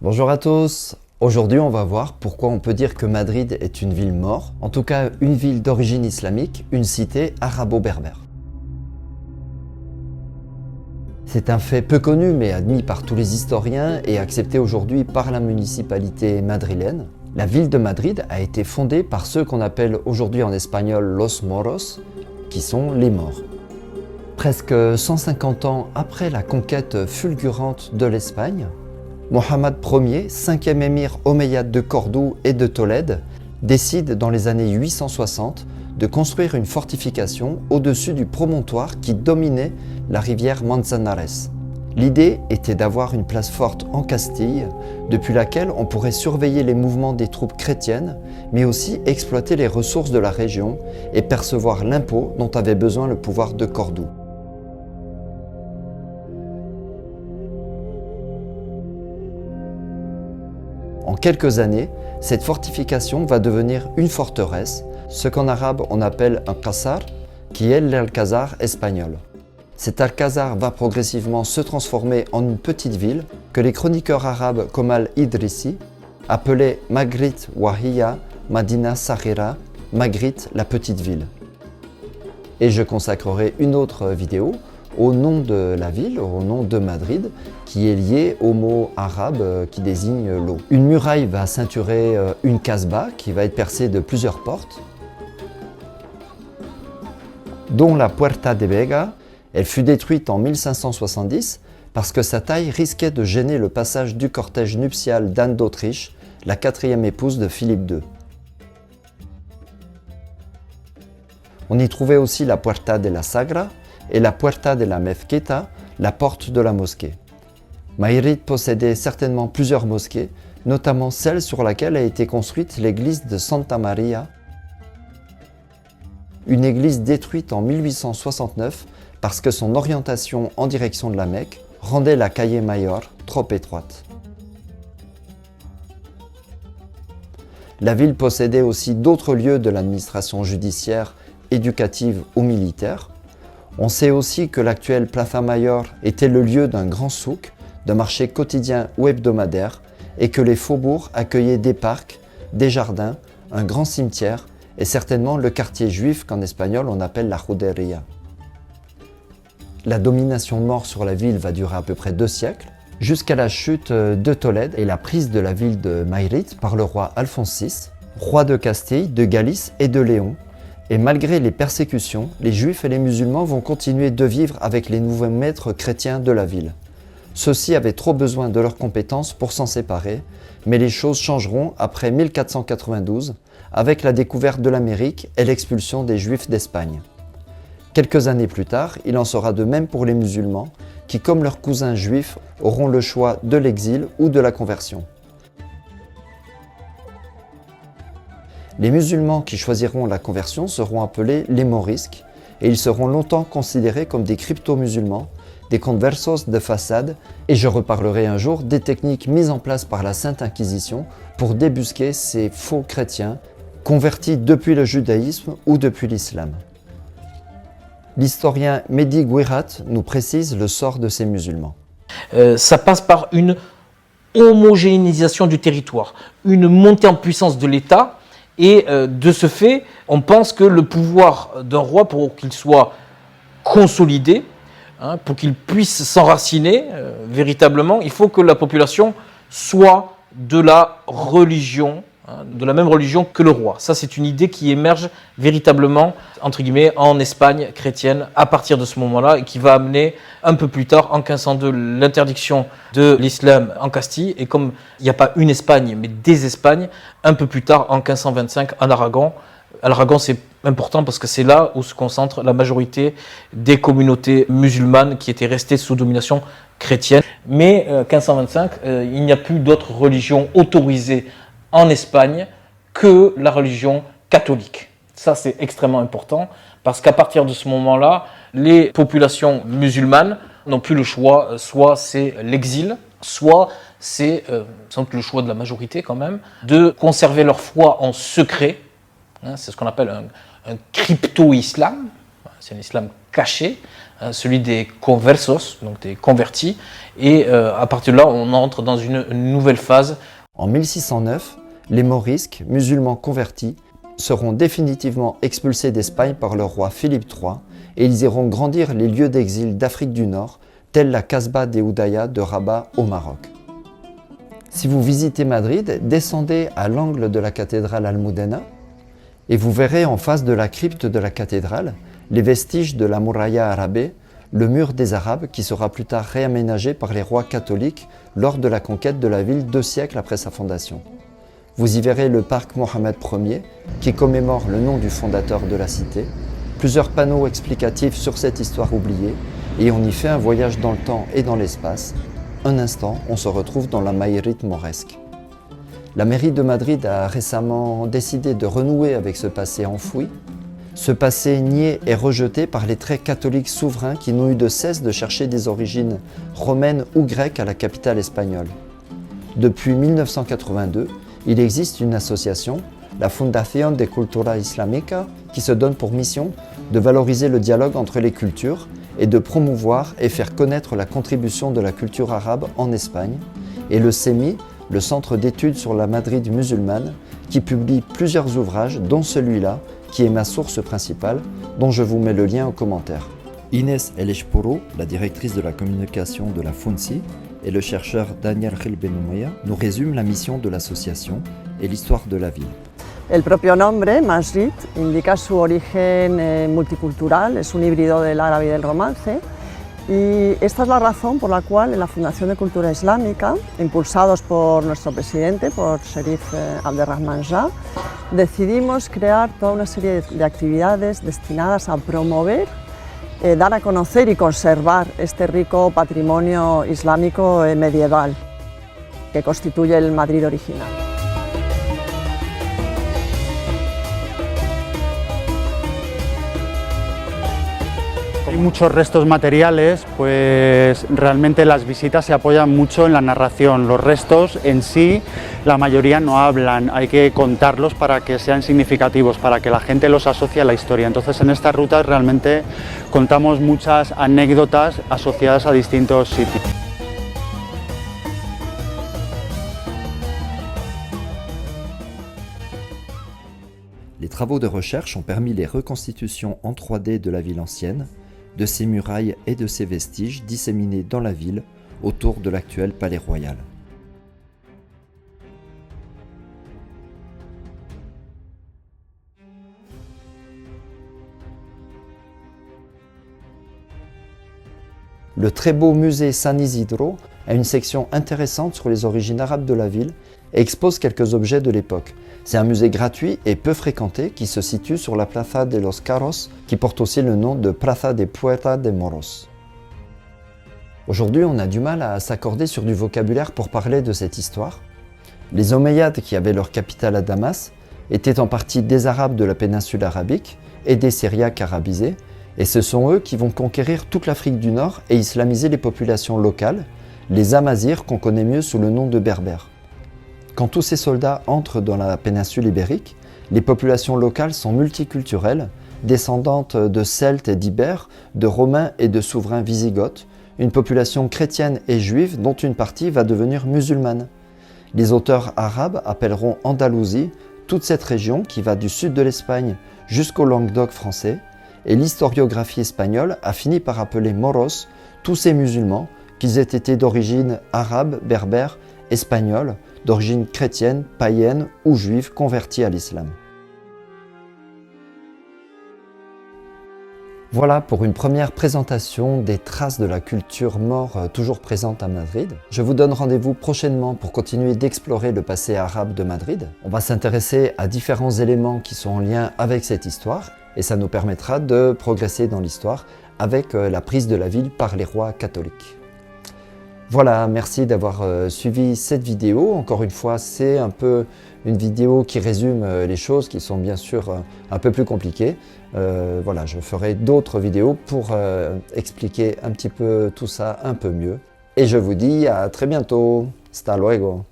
Bonjour à tous. Aujourd'hui, on va voir pourquoi on peut dire que Madrid est une ville morte, en tout cas une ville d'origine islamique, une cité arabo-berbère. C'est un fait peu connu mais admis par tous les historiens et accepté aujourd'hui par la municipalité madrilène. La ville de Madrid a été fondée par ceux qu'on appelle aujourd'hui en espagnol los moros, qui sont les morts. Presque 150 ans après la conquête fulgurante de l'Espagne, Mohammed Ier, 5e émir omeyyade de Cordoue et de Tolède, décide dans les années 860 de construire une fortification au-dessus du promontoire qui dominait la rivière Manzanares. L'idée était d'avoir une place forte en Castille, depuis laquelle on pourrait surveiller les mouvements des troupes chrétiennes, mais aussi exploiter les ressources de la région et percevoir l'impôt dont avait besoin le pouvoir de Cordoue. En quelques années, cette fortification va devenir une forteresse, ce qu'en arabe on appelle un qasar, qui est l'alcazar espagnol. Cet alcazar va progressivement se transformer en une petite ville que les chroniqueurs arabes comme al-Idrissi appelaient Maghrite Wahiya Madina Saghira, Maghrite la petite ville. Et je consacrerai une autre vidéo au nom de la ville, au nom de Madrid, qui est lié au mot arabe qui désigne l'eau. Une muraille va ceinturer une casbah qui va être percée de plusieurs portes, dont la Puerta de Vega. Elle fut détruite en 1570 parce que sa taille risquait de gêner le passage du cortège nuptial d'Anne d'Autriche, la 4e épouse de Philippe II. On y trouvait aussi la Puerta de la Sagra et la Puerta de la Mezquita, la porte de la mosquée. Madrid possédait certainement plusieurs mosquées, notamment celle sur laquelle a été construite l'église de Santa Maria, une église détruite en 1869 parce que son orientation en direction de la Mecque rendait la Calle Mayor trop étroite. La ville possédait aussi d'autres lieux de l'administration judiciaire, éducative ou militaire. On sait aussi que l'actuelle Plaza Mayor était le lieu d'un grand souk, d'un marché quotidien ou hebdomadaire, et que les faubourgs accueillaient des parcs, des jardins, un grand cimetière et certainement le quartier juif qu'en espagnol on appelle la Juderia. La domination maure sur la ville va durer à peu près 2 siècles, jusqu'à la chute de Tolède et la prise de la ville de Madrid par le roi Alphonse VI, roi de Castille, de Galice et de Léon. Et malgré les persécutions, les juifs et les musulmans vont continuer de vivre avec les nouveaux maîtres chrétiens de la ville. Ceux-ci avaient trop besoin de leurs compétences pour s'en séparer, mais les choses changeront après 1492, avec la découverte de l'Amérique et l'expulsion des Juifs d'Espagne. Quelques années plus tard, il en sera de même pour les musulmans, qui comme leurs cousins juifs auront le choix de l'exil ou de la conversion. Les musulmans qui choisiront la conversion seront appelés les morisques, et ils seront longtemps considérés comme des crypto-musulmans, des conversos de façade, et je reparlerai un jour des techniques mises en place par la Sainte Inquisition pour débusquer ces faux chrétiens convertis depuis le judaïsme ou depuis l'islam. L'historien Mehdi Guirat nous précise le sort de ces musulmans. Ça passe par une homogénéisation du territoire, une montée en puissance de l'État, et de ce fait, on pense que le pouvoir d'un roi, pour qu'il soit consolidé, pour qu'il puisse s'enraciner véritablement, il faut que la population soit de la religion, de la même religion que le roi. Ça, c'est une idée qui émerge véritablement, entre guillemets, en Espagne chrétienne à partir de ce moment-là et qui va amener un peu plus tard, en 1502, l'interdiction de l'islam en Castille. Et comme il n'y a pas une Espagne, mais des Espagnes, un peu plus tard, en 1525, en Aragon. L'Aragon, c'est important parce que c'est là où se concentre la majorité des communautés musulmanes qui étaient restées sous domination chrétienne. Mais 1525, il n'y a plus d'autres religions autorisées en Espagne que la religion catholique. Ça, c'est extrêmement important parce qu'à partir de ce moment-là, les populations musulmanes n'ont plus le choix, soit c'est l'exil, soit c'est sans doute le choix de la majorité quand même, de conserver leur foi en secret. C'est ce qu'on appelle un crypto-islam, c'est un islam caché, celui des conversos, donc des convertis, et à partir de là, on entre dans une nouvelle phase. En 1609, les morisques, musulmans convertis, seront définitivement expulsés d'Espagne par le roi Philippe III et ils iront grandir les lieux d'exil d'Afrique du Nord, tels la Casbah des Oudaya de Rabat au Maroc. Si vous visitez Madrid, descendez à l'angle de la cathédrale Almudena et vous verrez en face de la crypte de la cathédrale les vestiges de la Muralla Arabe, le mur des Arabes qui sera plus tard réaménagé par les rois catholiques lors de la conquête de la ville 2 siècles après sa fondation. Vous y verrez le parc Mohamed Ier qui commémore le nom du fondateur de la cité, plusieurs panneaux explicatifs sur cette histoire oubliée et on y fait un voyage dans le temps et dans l'espace. Un instant, on se retrouve dans la Maïrite mauresque. La mairie de Madrid a récemment décidé de renouer avec ce passé enfoui. Ce passé nié et rejeté par les très catholiques souverains qui n'ont eu de cesse de chercher des origines romaines ou grecques à la capitale espagnole. Depuis 1982, il existe une association, la Fundación de Cultura Islámica, qui se donne pour mission de valoriser le dialogue entre les cultures et de promouvoir et faire connaître la contribution de la culture arabe en Espagne, et le CEMI, le Centre d'études sur la Madrid musulmane, qui publie plusieurs ouvrages, dont celui-là, qui est ma source principale, dont je vous mets le lien en commentaire. Inés Eleshpuro, la directrice de la communication de la FUNSI, et le chercheur Daniel Gil Benumea nous résument la mission de l'association et l'histoire de la ville. El propio nombre, Madrid, indica su origen multicultural, es un híbrido del árabe y del romance. Y esta es la razón por la cual en la Fundación de Cultura Islámica, impulsados por nuestro presidente, por Sherif Abderrahman Jah, decidimos crear toda una serie de actividades destinadas a promover, dar a conocer y conservar este rico patrimonio islámico medieval que constituye el Madrid original. Hay muchos restos materiales, pues realmente las visitas se apoyan mucho en la narración. Los restos en sí, la mayoría no hablan, hay que contarlos para que sean significativos, para que la gente los asocie a la historia. Entonces en estas rutas realmente contamos muchas anécdotas asociadas a distintos sitios. Les travaux de recherche ont permis les reconstitutions en 3D de la ville ancienne, de ses murailles et de ses vestiges disséminés dans la ville autour de l'actuel palais royal. Le très beau musée San Isidro a une section intéressante sur les origines arabes de la ville et expose quelques objets de l'époque. C'est un musée gratuit et peu fréquenté qui se situe sur la Plaza de los Carros, qui porte aussi le nom de Plaza de Puerta de Moros. Aujourd'hui, on a du mal à s'accorder sur du vocabulaire pour parler de cette histoire. Les Omeyyades, qui avaient leur capitale à Damas, étaient en partie des Arabes de la péninsule arabique et des Syriaques arabisés, et ce sont eux qui vont conquérir toute l'Afrique du Nord et islamiser les populations locales, les Amazirs qu'on connaît mieux sous le nom de Berbères. Quand tous ces soldats entrent dans la péninsule ibérique, les populations locales sont multiculturelles, descendantes de Celtes et d'Ibères, de Romains et de souverains wisigoths, une population chrétienne et juive dont une partie va devenir musulmane. Les auteurs arabes appelleront Andalousie toute cette région qui va du sud de l'Espagne jusqu'au Languedoc français, et l'historiographie espagnole a fini par appeler Moros tous ces musulmans, qu'ils aient été d'origine arabe, berbère, espagnole, d'origine chrétienne, païenne ou juive convertis à l'islam. Voilà pour une première présentation des traces de la culture maure toujours présente à Madrid. Je vous donne rendez-vous prochainement pour continuer d'explorer le passé arabe de Madrid. On va s'intéresser à différents éléments qui sont en lien avec cette histoire et ça nous permettra de progresser dans l'histoire avec la prise de la ville par les rois catholiques. Voilà, merci d'avoir suivi cette vidéo. Encore une fois, c'est un peu une vidéo qui résume les choses qui sont bien sûr un peu plus compliquées. Voilà, je ferai d'autres vidéos pour expliquer un petit peu tout ça un peu mieux. Et je vous dis à très bientôt. Hasta luego.